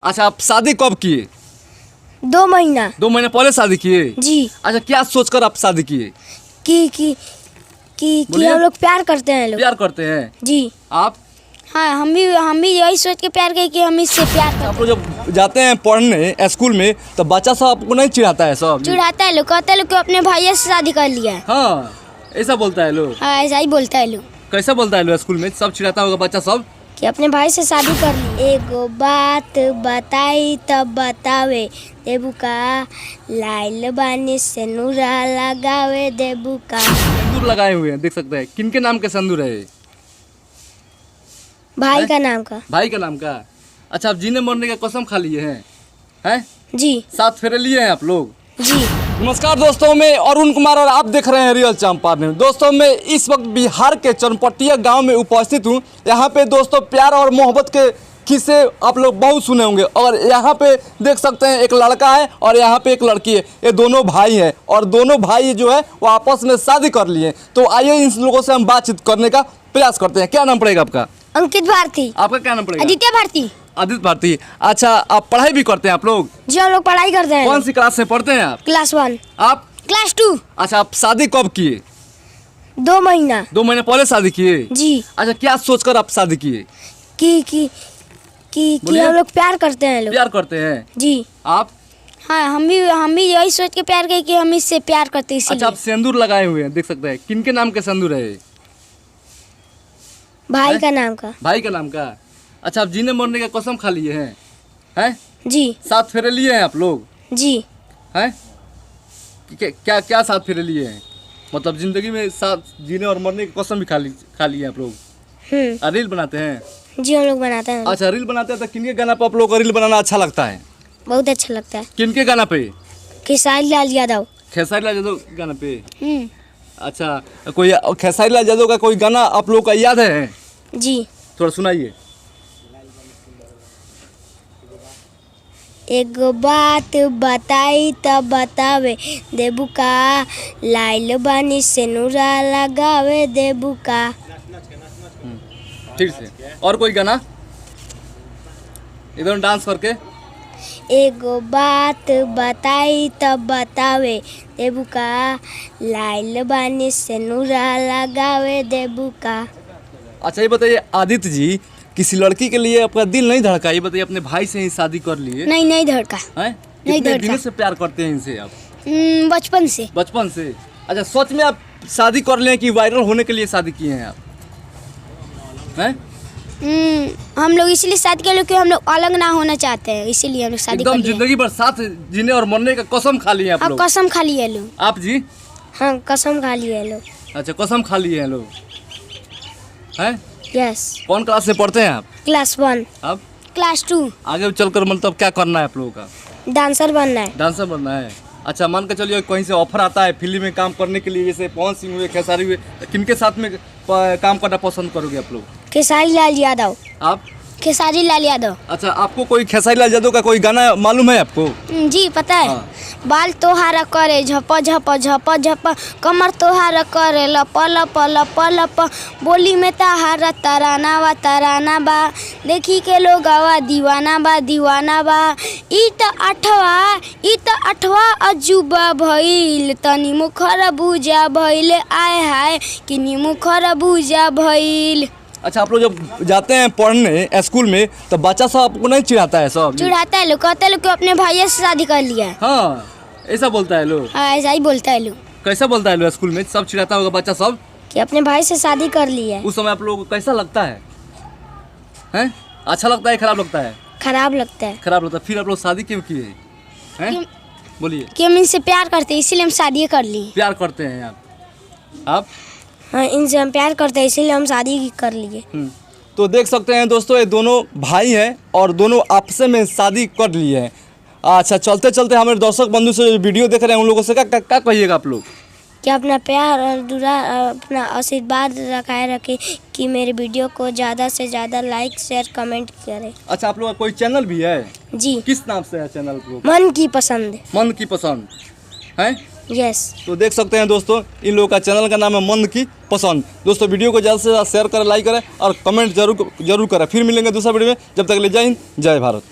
अच्छा, आप शादी कब किए? 2 महीना। 2 महीने पहले शादी किए जी। अच्छा, क्या सोचकर आप शादी किए? कि बोलिए। हम लोग प्यार करते हैं लोग। प्यार करते हैं जी। आप? हाँ, हम भी यही सोच के प्यार किए कि हम इससे प्यार करते आप लोग जब जाते हैं पढ़ने स्कूल में तो बच्चा सब आपको नहीं चिढ़ाता है? सब चिढ़ाता है लोग, कहता है लोग कि अपने भैया से शादी कर लिया है। हाँ, ऐसा बोलता है लोग। हाँ, ऐसा ही बोलता है लोग। कैसा बोलता है लोग? स्कूल में सब चिढ़ाता होगा बच्चा सब कि अपने भाई से शादी कर ली। एगो बात बताई तब बतावे देबू का, लाइल बानी से नूरा लगावे देबू का। सिंदूर लगाए हुए हैं, देख सकते हैं। किनके नाम के सिंदूर है? भाई का नाम का। भाई का नाम का। अच्छा, आप जीने मरने का कसम खा लिए हैं? जी। 7 फेरे लिए हैं आप लोग? जी। नमस्कार दोस्तों, मैं अरुण कुमार और आप देख रहे हैं रियल चंपारण न्यूज़। दोस्तों, मैं इस वक्त बिहार के चनपटिया गांव में उपस्थित हूं। यहां पे दोस्तों प्यार और मोहब्बत के किस्से आप लोग बहुत सुने होंगे और यहाँ पे देख सकते हैं एक लड़का है और यहाँ पे एक लड़की है। ये दोनों भाई हैं और दोनों भाई जो है वो आपस में शादी कर लिए हैं। तो आइए इन लोगों से हम बातचीत करने का प्रयास करते हैं। क्या नाम पड़ेगा आपका? अंकित भारती। आपका क्या नाम पड़ेगा? आदित्य भारती। आदित्य भारती। अच्छा, आप पढ़ाई भी करते हैं आप लोग? जी, हम लोग पढ़ाई करते हैं। कौन सी क्लास से पढ़ते हैं आप? क्लास 1। आप? क्लास 2। अच्छा, आप शादी कब किए? 2 महीना। 2 महीने पहले शादी किए? जी। अच्छा, क्या सोचकर आप शादी किए? कि बोलिए। हम लोग प्यार करते हैं लोग। प्यार करते हैं जी। आप? हाँ, हम भी यही सोच के प्यार किए कि हम इससे प्यार करते हैं अच्छा, इसीलिए। आप सिंदूर लगाए हुए हैं, देख सकते हैं। किनके नाम के सिंदूर है? भाई का नाम का। भाई का नाम का। अच्छा, आप जीने मरने का कसम खा लिए हैं? जी। 7 फेरे लिए हैं आप लोग? जी। हैं? क्या क्या 7 फेरे लिए हैं? मतलब जिंदगी में 7 जीने और मरने की कसम भी खा लिए आप लोग? रील बनाते हैं? जी, हम लोग बनाते हैं। अच्छा, रील बनाते हैं तो किनके गाना पे आप लोग को रील बनाना अच्छा लगता है? बहुत अच्छा लगता है। किनके गाना पे? खेसारी लाल यादव। खेसारी लाल यादव के गाना पे? अच्छा, कोई खेसारी लाल यादव का कोई गाना आप लोग का याद है? जी। थोड़ा सुनाइए। एगो बात बताई तब बतावे देबू का, लाइल बानी से नूरा लगावे देबू का। ठीक से। और कोई गाना इधर डांस करके? एगो बात बताई तब बतावे देबू का, लाइल बानी से नूरा लगावे देबू का। अच्छा, ये बताइए आदित्य जी, किसी लड़की के लिए आपका दिल नहीं धड़का? ये बताइए, अपने भाई से ही शादी कर लिए? नहीं धड़का। हैं? नहीं कितने धड़का। दिनों से प्यार करते हैं इनसे आप? बचपन से। बचपन से। अच्छा, सच में आप शादी कर लिए कि वायरल होने के लिए शादी किए हैं आप? हैं? हम लोग इसलिए शादी कर लो कि हम लोग अलग ना होना चाहते हैं, इसीलिए हम लोग शादी कर एकदम लिए। जिंदगी भर साथ जीने और मरने का कसम खा लिए आप अब लोग? कसम खा लिए लोग। आप जी? हाँ, कसम खा लिए लोग। अच्छा, कसम खा लिए हैं लोग। हैं? यस। कौन क्लास से पढ़ते हैं आप? क्लास 1। आप? क्लास 2। आगे चलकर मतलब क्या करना है आप लोगों का? डांसर बनना है। डांसर बनना है। अच्छा, मान के चलिए कहीं से ऑफर आता है फिल्म में काम करने के लिए, जैसे पवन सिंह हुए, खेसारी हुए, तो किनके साथ में काम करना पसंद करोगे आप लोग? खेसारी लाल यादव। आप? खेसारी लाल यादव। अच्छा, आपको कोई खेसारी लाल यादव का कोई गाना मालूम है आपको? जी, पता है। हाँ। बाल तोहार करे झप झप झप झप, कमर तोहार करे लप लप लप लप, बोली में तहार तराना बा, देखी के लोग आवा दीवाना बा। ई त अठवा अजूबा भइल, तनी मुखर बुझा भइल, आय हाय किनी मुखर बुझा भइल। अच्छा, आप लोग जब जाते हैं पढ़ने स्कूल में तो बच्चा सब आपको नहीं चिढ़ाता है? सब चिढ़ाता है लोग, कहता है लोग कि अपने भैया से शादी कर लिया है। हाँ, ऐसा बोलता है लोग। हाँ, ऐसा ही बोलता है लोग। कैसा बोलता है लोग? स्कूल में सब चिढ़ाता होगा बच्चा सब कि अपने भाई से शादी कर ली है। उस समय आप लोग को कैसा लगता है? हैं? अच्छा लगता है, खराब लगता है? खराब लगता है। खराब लगता है। फिर आप लोग शादी क्यों किए हैं? बोलिए। कि हम इनसे प्यार करते हैं इसीलिए हम शादी कर ली। प्यार करते हैं आप? हाँ, इनसे हम प्यार करते हैं इसीलिए हम शादी कर लिए। तो देख सकते हैं दोस्तों, ये दोनों भाई हैं और दोनों आपस में शादी कर लिए हैं। अच्छा, चलते चलते हमारे दर्शक बंधु से जो वीडियो देख रहे हैं उन लोगों से क्या कहिएगा आप लोग? कि अपना प्यार और अपना आशीर्वाद रखे कि मेरे वीडियो को ज़्यादा से ज़्यादा लाइक शेयर कमेंट करें। अच्छा, आप लोग का कोई चैनल भी है? जी। किस नाम से है चैनल? मन की पसंद। मन की पसंद है? यस। तो देख सकते हैं दोस्तों, इन लोगों का चैनल का नाम है मन की पसंद। दोस्तों, वीडियो को ज़्यादा से ज़्यादा शेयर करें, लाइक करें और कमेंट जरूर करें। फिर मिलेंगे दूसरा वीडियो में। जब तक ले जय हिंद, जय भारत।